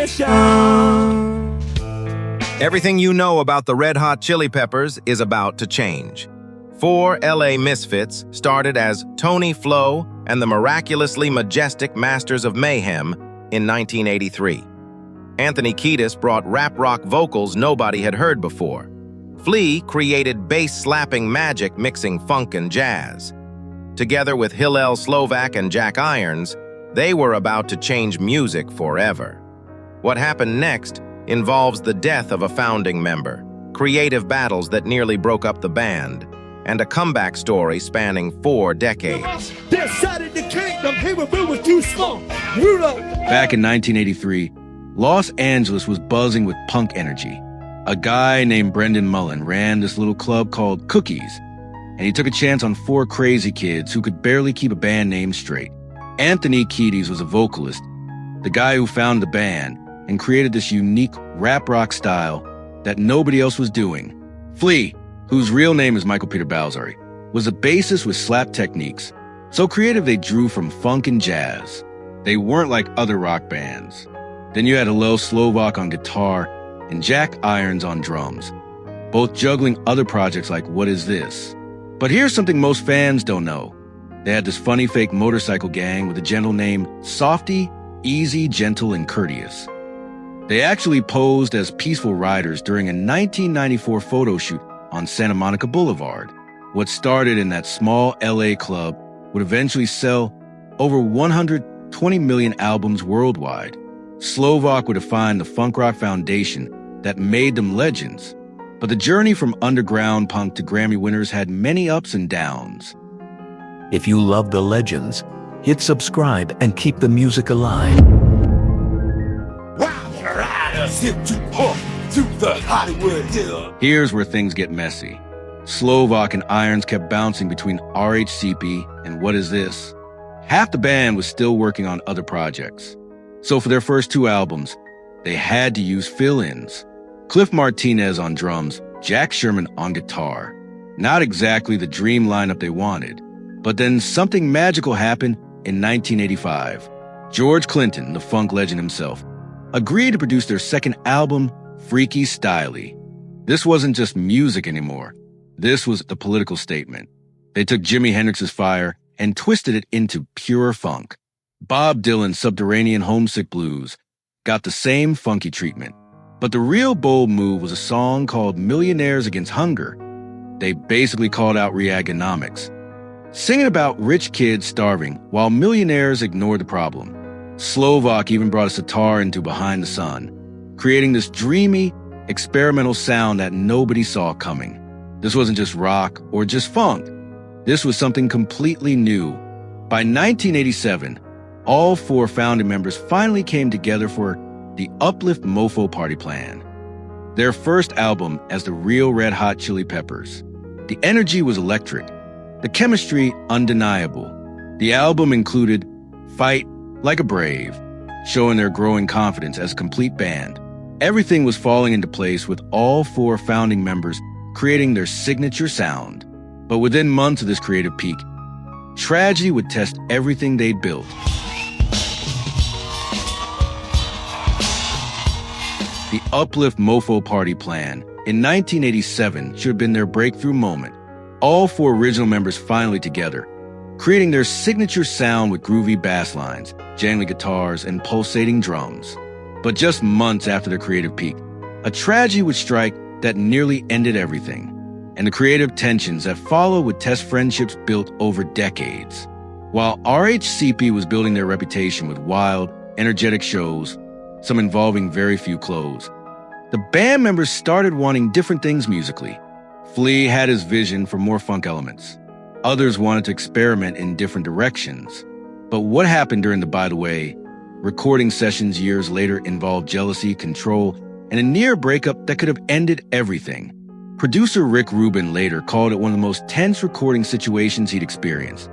session. Everything you know about the Red Hot Chili Peppers is about to change. Four LA misfits started as Tony Flo and the Miraculously Majestic Masters of Mayhem in 1983. Anthony Kiedis brought rap-rock vocals nobody had heard before. Flea created bass-slapping magic mixing funk and jazz. Together with Hillel Slovak and Jack Irons, they were about to change music forever. What happened next involves the death of a founding member, creative battles that nearly broke up the band, and a comeback story spanning 4 decades. Back in 1983, Los Angeles was buzzing with punk energy. A guy named Brendan Mullen ran this little club called Cookies, and he took a chance on 4 crazy kids who could barely keep a band name straight. Anthony Kiedis was a vocalist, the guy who founded the band, and created this unique rap-rock style that nobody else was doing. Flea, whose real name is Michael Peter Balzari, was a bassist with slap techniques, so creative they drew from funk and jazz. They weren't like other rock bands. Then you had Hillel Slovak on guitar and Jack Irons on drums, both juggling other projects like What Is This? But here's something most fans don't know. They had this funny fake motorcycle gang with a gentle name Softy, Easy, Gentle, and Courteous. They actually posed as peaceful riders during a 1994 photo shoot on Santa Monica Boulevard. What started in that small LA club would eventually sell over 120 million albums worldwide. Slovak would define the funk rock foundation that made them legends. But the journey from underground punk to Grammy winners had many ups and downs. If you love the legends, hit subscribe and keep the music alive. Here's where things get messy. Slovak and Irons kept bouncing between RHCP and What Is This? Half the band was still working on other projects. So for their first 2 albums, they had to use fill-ins. Cliff Martinez on drums, Jack Sherman on guitar. Not exactly the dream lineup they wanted. But then something magical happened in 1985. George Clinton, the funk legend himself, agreed to produce their second album, Freaky Styley. This wasn't just music anymore. This was the political statement. They took Jimi Hendrix's Fire and twisted it into pure funk. Bob Dylan's Subterranean Homesick Blues got the same funky treatment. But the real bold move was a song called Millionaires Against Hunger. They basically called out Reaganomics, singing about rich kids starving while millionaires ignored the problem. Slovak even brought a sitar into Behind the Sun, creating this dreamy, experimental sound that nobody saw coming. This wasn't just rock or just funk. This was something completely new. By 1987, all 4 founding members finally came together for the Uplift Mofo Party Plan, their first album as the real Red Hot Chili Peppers. The energy was electric, the chemistry undeniable. The album included Fight Like a Brave, showing their growing confidence as a complete band. Everything was falling into place with all 4 founding members creating their signature sound. But within months of this creative peak, tragedy would test everything they'd built. The Uplift Mofo Party Plan in 1987 should have been their breakthrough moment. All 4 original members finally together, creating their signature sound with groovy bass lines, jangly guitars, and pulsating drums. But just months after their creative peak, a tragedy would strike that nearly ended everything. And the creative tensions that followed would test friendships built over decades. While RHCP was building their reputation with wild, energetic shows, some involving very few clothes, the band members started wanting different things musically. Flea had his vision for more funk elements. Others wanted to experiment in different directions. But what happened during the By the Way recording sessions years later involved jealousy, control, and a near breakup that could have ended everything. Producer Rick Rubin later called it one of the most tense recording situations he'd experienced,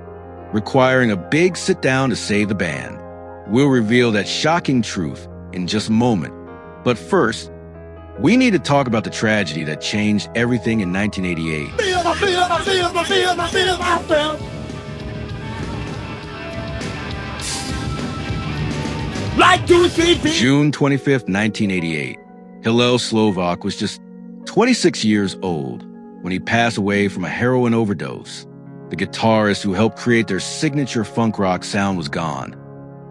requiring a big sit-down to save the band. We'll reveal that shocking truth in just a moment. But first, we need to talk about the tragedy that changed everything in 1988. 1, 2, 3, 4. June 25th, 1988. Hillel Slovak was just 26 years old when he passed away from a heroin overdose. The guitarist who helped create their signature funk rock sound was gone.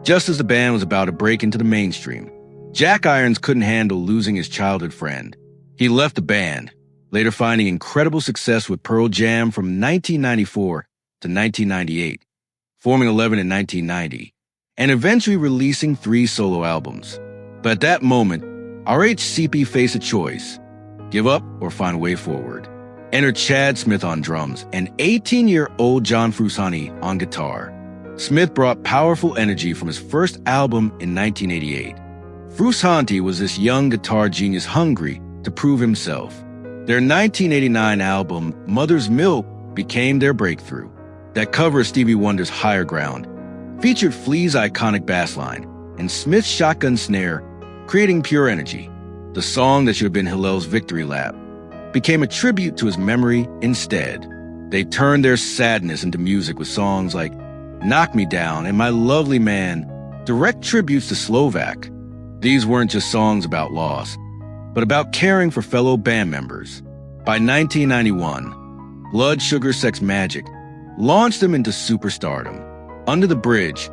Just as the band was about to break into the mainstream, Jack Irons couldn't handle losing his childhood friend. He left the band, later finding incredible success with Pearl Jam from 1994 to 1998, forming 11 in 1990, and eventually releasing 3 solo albums. But at that moment, RHCP faced a choice: give up or find a way forward. Enter Chad Smith on drums and 18-year-old John Frusciante on guitar. Smith brought powerful energy from his first album in 1988. Frusciante was this young guitar genius hungry to prove himself. Their 1989 album, Mother's Milk, became their breakthrough. That cover of Stevie Wonder's Higher Ground featured Flea's iconic bass line and Smith's shotgun snare, creating pure energy. The song that should have been Hillel's victory lap became a tribute to his memory instead. They turned their sadness into music with songs like Knock Me Down and My Lovely Man, direct tributes to Slovak. These weren't just songs about loss, but about caring for fellow band members. By 1991, Blood Sugar Sex Magik launched them into superstardom. Under the Bridge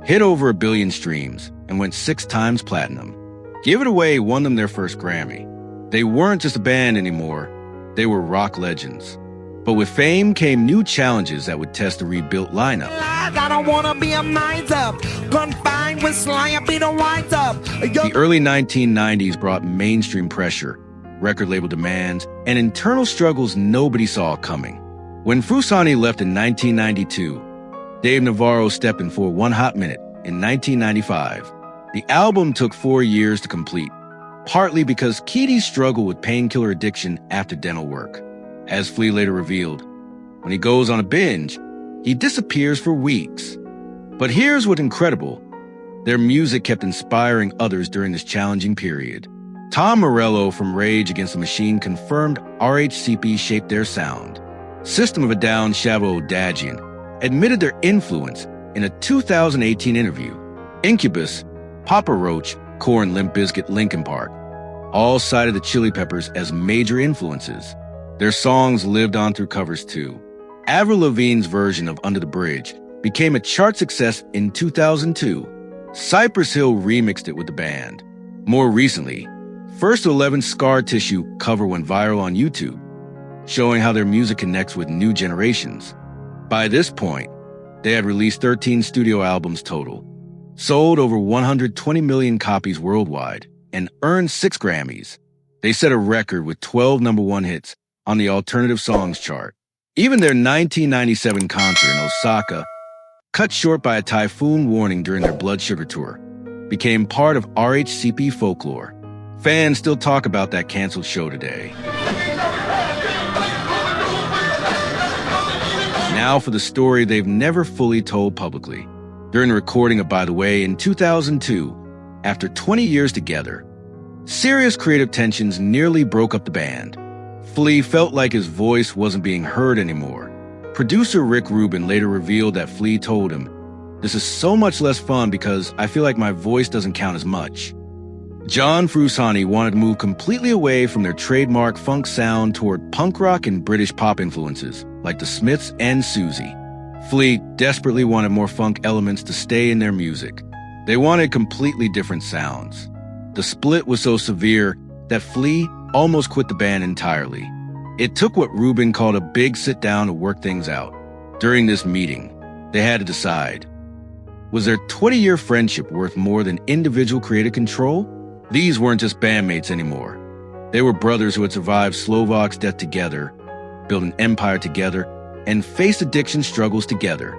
hit over 1 billion streams and went 6 times platinum. Give It Away won them their first Grammy. They weren't just a band anymore, they were rock legends. But with fame came new challenges that would test the rebuilt lineup. I don't wanna be a miser, confined with sly, be the wise up. The early 1990s brought mainstream pressure, record label demands, and internal struggles nobody saw coming. When Frusciante left in 1992, Dave Navarro stepped in for One Hot Minute in 1995. The album took 4 years to complete, partly because Keedy struggled with painkiller addiction after dental work. As Flea later revealed, when he goes on a binge, he disappears for weeks. But here's what's incredible. Their music kept inspiring others during this challenging period. Tom Morello from Rage Against the Machine confirmed RHCP shaped their sound. System of a Down Shavo Dajian admitted their influence in a 2018 interview. Incubus, Papa Roach, Korn, Limp Bizkit, Linkin Park all cited the Chili Peppers as major influences. Their songs lived on through covers too. Avril Lavigne's version of Under the Bridge became a chart success in 2002. Cypress Hill remixed it with the band. More recently, First to 11's Scar Tissue cover went viral on YouTube, showing how their music connects with new generations. By this point, they had released 13 studio albums total, sold over 120 million copies worldwide, and earned 6 Grammys. They set a record with 12 #1 hits on the Alternative Songs chart. Even their 1997 concert in Osaka, cut short by a typhoon warning during their Blood Sugar tour, became part of RHCP folklore. Fans still talk about that canceled show today. Now for the story they've never fully told publicly. During the recording of By the Way in 2002, after 20 years together, serious creative tensions nearly broke up the band. Flea felt like his voice wasn't being heard anymore. Producer Rick Rubin later revealed that Flea told him, "This is so much less fun because I feel like my voice doesn't count as much." John Frusciante wanted to move completely away from their trademark funk sound toward punk rock and British pop influences, like the Smiths and Susie. Flea desperately wanted more funk elements to stay in their music. They wanted completely different sounds. The split was so severe that Flea almost quit the band entirely. It took what Rubin called a big sit-down to work things out. During this meeting, they had to decide, was their 20-year friendship worth more than individual creative control? These weren't just bandmates anymore. They were brothers who had survived Slovak's death together, built an empire together, and faced addiction struggles together.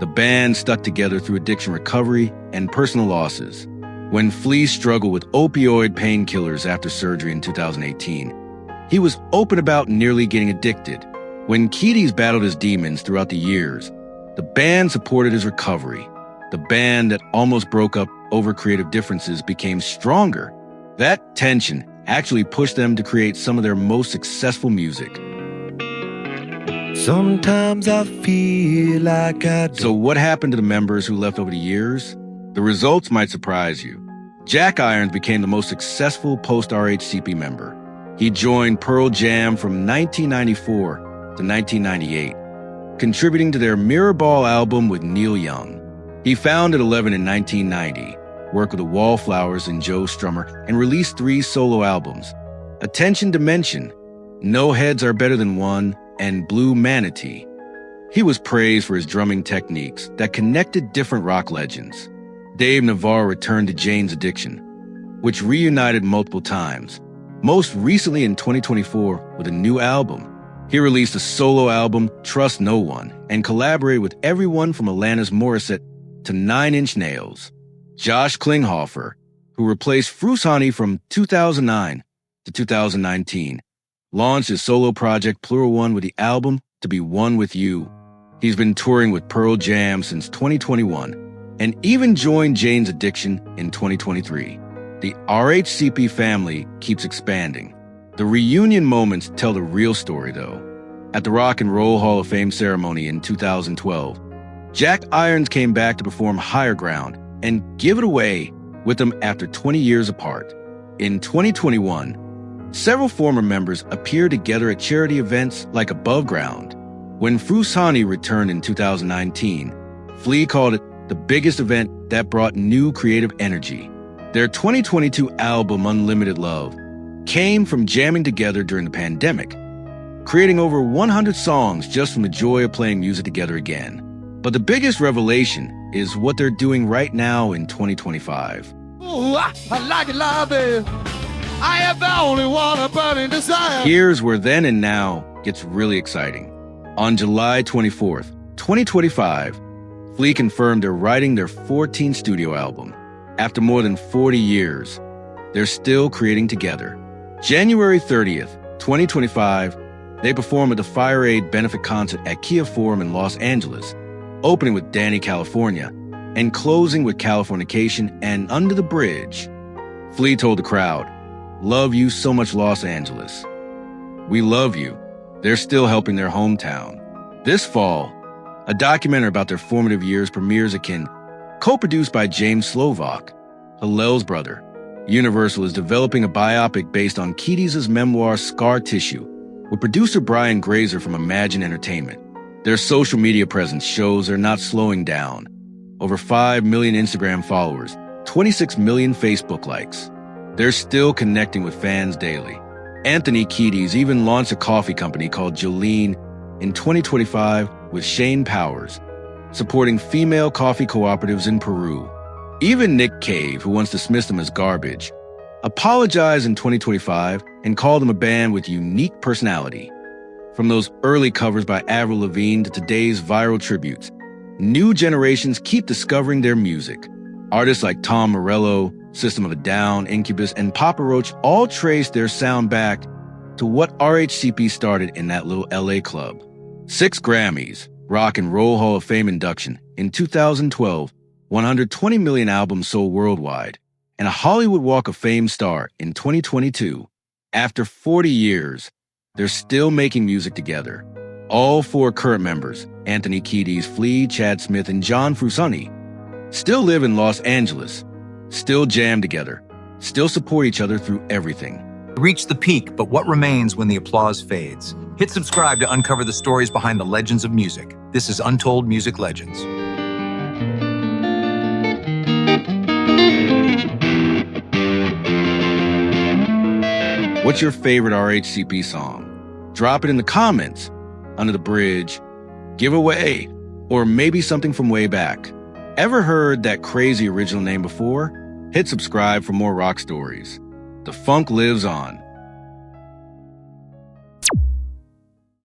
The band stuck together through addiction recovery and personal losses. When Flea struggled with opioid painkillers after surgery in 2018, he was open about nearly getting addicted. When Keedy battled his demons throughout the years, the band supported his recovery. The band that almost broke up over creative differences became stronger. That tension actually pushed them to create some of their most successful music. Sometimes I feel like I do. So what happened to the members who left over the years? The results might surprise you. Jack Irons became the most successful post-RHCP member. He joined Pearl Jam from 1994 to 1998, contributing to their Mirror Ball album with Neil Young. He founded 11 in 1990, worked with the Wallflowers and Joe Strummer, and released 3 solo albums: Attention Dimension, No Heads Are Better Than One, and Blue Manatee. He was praised for his drumming techniques that connected different rock legends. Dave Navarro returned to Jane's Addiction, which reunited multiple times, most recently in 2024 with a new album. He released a solo album, Trust No One, and collaborated with everyone from Alanis Morissette to Nine Inch Nails. Josh Klinghoffer, who replaced Frusani from 2009 to 2019, launched his solo project Plural One with the album To Be One With You. He's been touring with Pearl Jam since 2021 and even joined Jane's Addiction in 2023. The RHCP family keeps expanding. The reunion moments tell the real story, though. At the Rock and Roll Hall of Fame ceremony in 2012, Jack Irons came back to perform Higher Ground and Give It Away with them after 20 years apart. In 2021, several former members appeared together at charity events like Above Ground. When Frusani returned in 2019, Flea called it the biggest event that brought new creative energy. Their 2022 album, Unlimited Love, came from jamming together during the pandemic, creating over 100 songs just from the joy of playing music together again. But the biggest revelation is what they're doing right now in 2025. Ooh, I like it, love it. I have the only one, a burning desire. Here's where then and now gets really exciting. On July 24th, 2025, Flea confirmed they're writing their 14th studio album. After more than 40 years, they're still creating together. January 30th, 2025, they perform at the Fire Aid benefit concert at Kia Forum in Los Angeles, opening with Danny California and closing with Californication and Under the Bridge. Flea told the crowd, "Love you so much, Los Angeles. We love you." They're still helping their hometown. This fall, a documentary about their formative years premieres akin, co-produced by James Slovak, Hillel's brother. Universal is developing a biopic based on Keatis' memoir Scar Tissue, with producer Brian Grazer from Imagine Entertainment. Their social media presence shows they're not slowing down. Over 5 million Instagram followers, 26 million Facebook likes. They're still connecting with fans daily. Anthony Kiedis even launched a coffee company called Jolene in 2025 with Shane Powers, supporting female coffee cooperatives in Peru. Even Nick Cave, who once dismissed them as garbage, apologized in 2025 and called them a band with unique personality. From those early covers by Avril Lavigne to today's viral tributes, new generations keep discovering their music. Artists like Tom Morello, System of a Down, Incubus, and Papa Roach all trace their sound back to what RHCP started in that little LA club. 6 Grammys, Rock and Roll Hall of Fame induction in 2012, 120 million albums sold worldwide, and a Hollywood Walk of Fame star in 2022. After 40 years, they're still making music together. All 4 current members, Anthony Kiedis, Flea, Chad Smith, and John Frusani, still live in Los Angeles, still jam together, still support each other through everything. Reach the peak, but what remains when the applause fades? Hit subscribe to uncover the stories behind the legends of music. This is Untold Music Legends. What's your favorite RHCP song? Drop it in the comments, Under the Bridge, Give Away, or maybe something from way back. Ever heard that crazy original name before? Hit subscribe for more rock stories. The funk lives on.